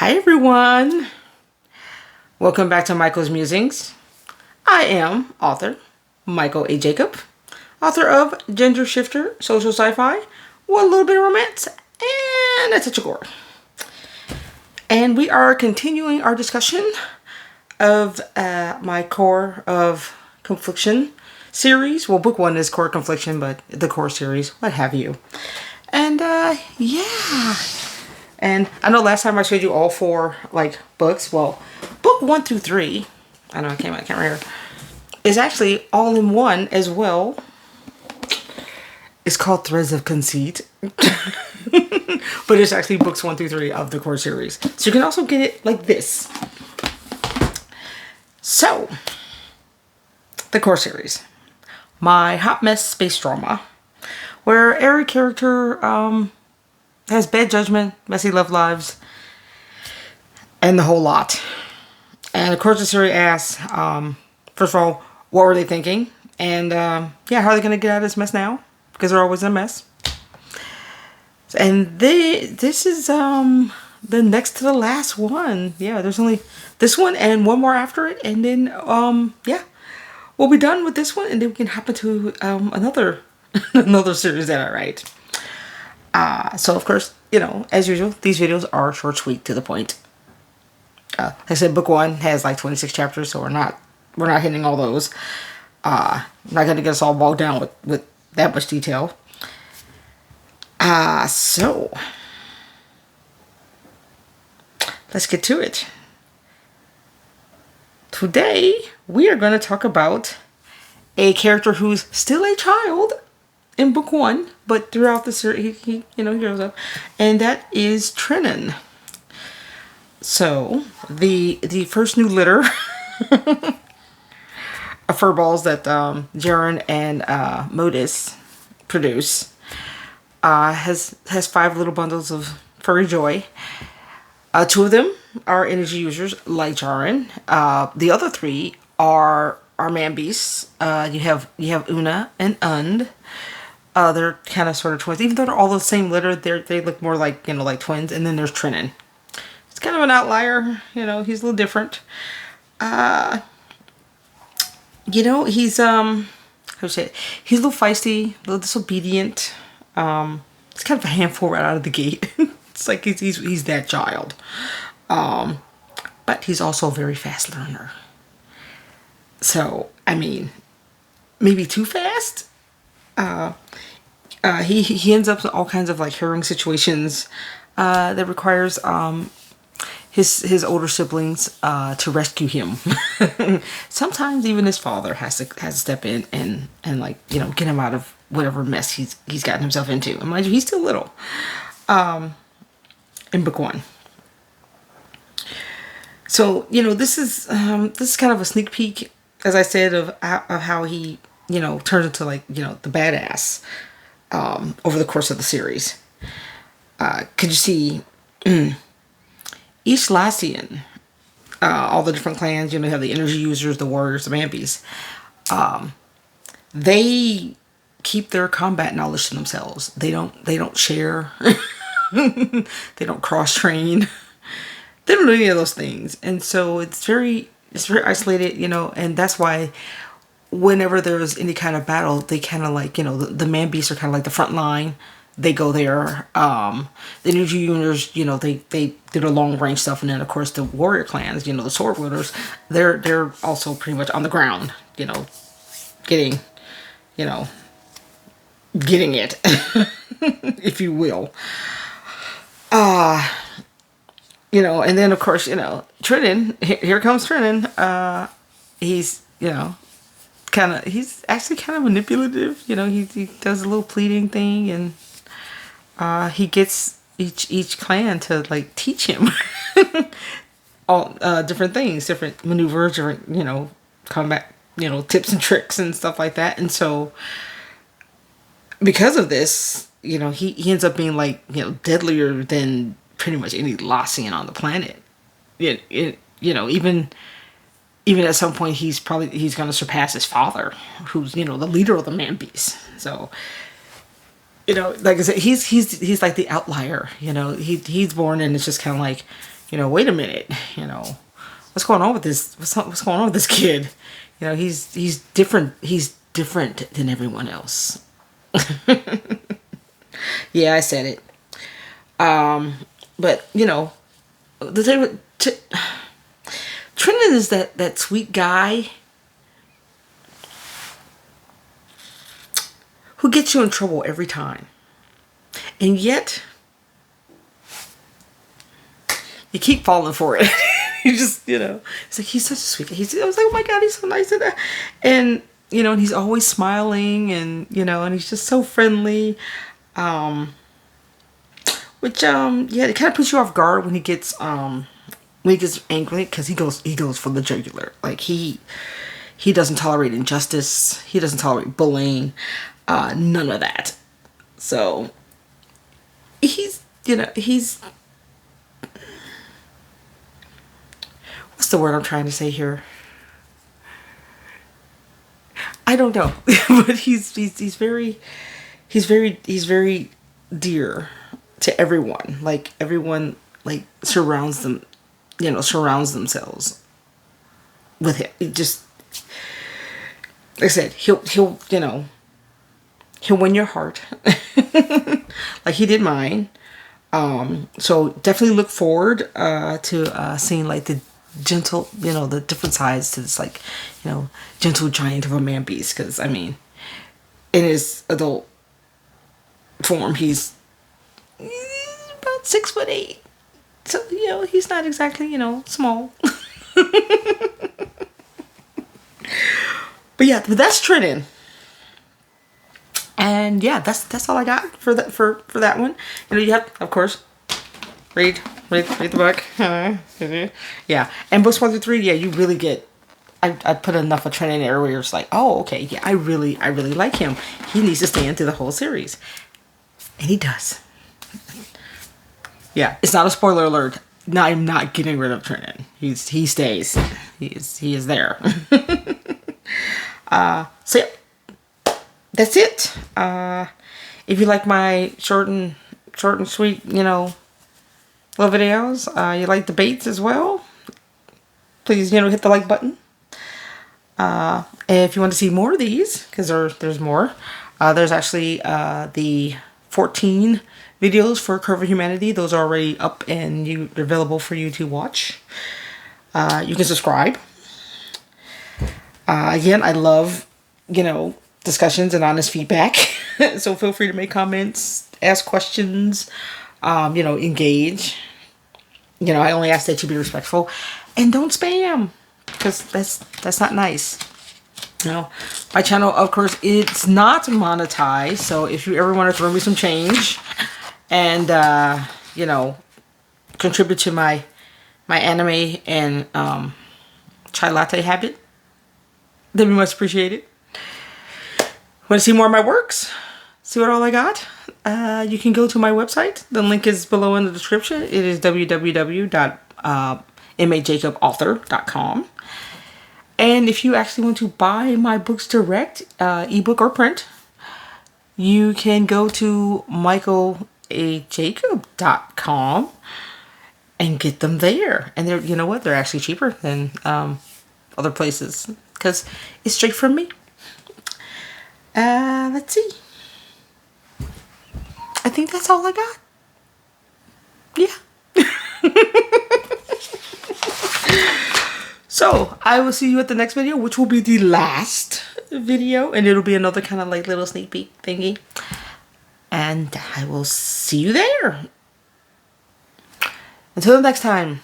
Hi everyone! Welcome back to Michael's Musings. I am author Michael A. Jacob, author of Gender Shifter, social sci-fi, with a little bit of romance, and a touch of gore. And we are continuing our discussion of my Core of Confliction series. Well, book one is Core Confliction, but the Core series, what have you. And yeah. And I know last time I showed you all four books. Well, book 1 through 3, I know I can't remember, is actually all in one as well. It's called Threads of Conceit. But it's actually books 1 through 3 of the Core series. So you can also get it like this. So, the Core series. My hot mess space drama. Where every character has bad judgment, messy love lives, and the whole lot. And of course the series asks, first of all, what were they thinking? And yeah, how are they going to get out of this mess now? Because they're always in a mess. And this is the next to the last one. Yeah, there's only this one and one more after it. And then, yeah, we'll be done with this one. And then we can hop into another series that I write. So of course, you know, as usual, these videos are short, sweet, to the point. Like I said, book 1 has like 26 chapters, so we're not hitting all those. Not gonna get us all bogged down with that much detail. So let's get to it. Today we are going to talk about a character who's still a child in book 1, but throughout the series, he grows up, and that is Trinon. So, the first new litter of furballs that Jaren and Modus produce has 5 little bundles of furry joy. 2 of them are energy users, like Jaren. The other 3 are man beasts. You have Una and Und. They're kind of sort of twins. Even though they're all the same litter, they look more like, like twins. And then there's Trinon. He's kind of an outlier. He's a little different. He's, how to say it? He's a little feisty, a little disobedient. He's kind of a handful right out of the gate. It's like he's that child. But he's also a very fast learner. So, I mean, maybe too fast? He ends up in all kinds of harrowing situations that requires his older siblings to rescue him. Sometimes even his father has to step in and get him out of whatever mess he's gotten himself into. And mind you, he's still little in book 1. So this is kind of a sneak peek, as I said, of how he turns into the badass over the course of the series. Could you see each Lassian, all the different clans, you have the energy users, the warriors, the man beasts, they keep their combat knowledge to themselves. They don't share. They don't cross train. They don't do any of those things. And so it's very isolated, and that's why whenever there's any kind of battle, they kind of the man beasts are kind of like the front line. They go there. The energy users, they do the long range stuff, and then of course the warrior clans, the sword wielders, they're also pretty much on the ground, getting it, if you will. And then of course, Trinon, here comes Trinon. He's, he's actually kind of manipulative. He does a little pleading thing, and he gets each clan to teach him all different things, different maneuvers, different combat tips and tricks and stuff like that. And so because of this, he ends up being deadlier than pretty much any Lassian on the planet. Even at some point he's going to surpass his father, who's the leader of the man beasts. So like I said, he's like the outlier. He's born, and it's just kind of wait a minute, what's going on with this? What's going on with this kid? He's different. He's different than everyone else. Yeah, I said it. But the thing with Trinon is that sweet guy who gets you in trouble every time, and yet you keep falling for it. You just, it's like, he's such a sweet guy. I was like, oh my God, he's so nice. And, and he's always smiling, and, and he's just so friendly. Which, yeah, it kind of puts you off guard when he gets angry, because he goes for the jugular. Like, he doesn't tolerate injustice. He doesn't tolerate bullying. None of that. So, he's what's the word I'm trying to say here? I don't know. But he's very dear to everyone. Like, everyone, like, surrounds themselves with him. It just, like I said, he'll win your heart. Like he did mine. So definitely look forward to seeing, like, the gentle, the different sides to this, like, gentle giant of a man beast. Because, I mean, in his adult form, he's about 6'8". So, he's not exactly, small. But yeah, that's Trinon. And yeah, that's all I got for that one. You have, of course, read the book. Yeah, and books 1 through 3. Yeah, you really get. I put enough of Trinon there where it's like, oh, okay, yeah, I really like him. He needs to stay through the whole series, and he does. Yeah, it's not a spoiler alert. No, I'm not getting rid of Trinon. He stays. He is there. So yeah. That's it. If you like my short and sweet, little videos, you like debates as well, please, hit the like button. If you want to see more of these, because there's more, there's actually the 14 videos for Curve of Humanity. Those are already up and they're available for you to watch. You can subscribe. Again, I love, discussions and honest feedback. So feel free to make comments, ask questions, engage. I only ask that you be respectful and don't spam, because that's not nice. My channel, of course, it's not monetized. So if you ever want to throw me some change and contribute to my anime and chai latte habit, that'd be much appreciated. Want to see more of my works? See what all I got? You can go to my website. The link is below in the description. It is www.majacobauthor.com. And if you actually want to buy my books direct, ebook or print, you can go to michaelajacob.com and get them there. And they're, they're actually cheaper than other places, because it's straight from me. Let's see. I think that's all I got. Yeah. So, I will see you at the next video, which will be the last video. And it'll be another kind of like little sneak peek thingy. And I will see you there. Until the next time,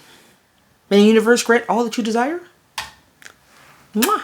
may the universe grant all that you desire. Mwah.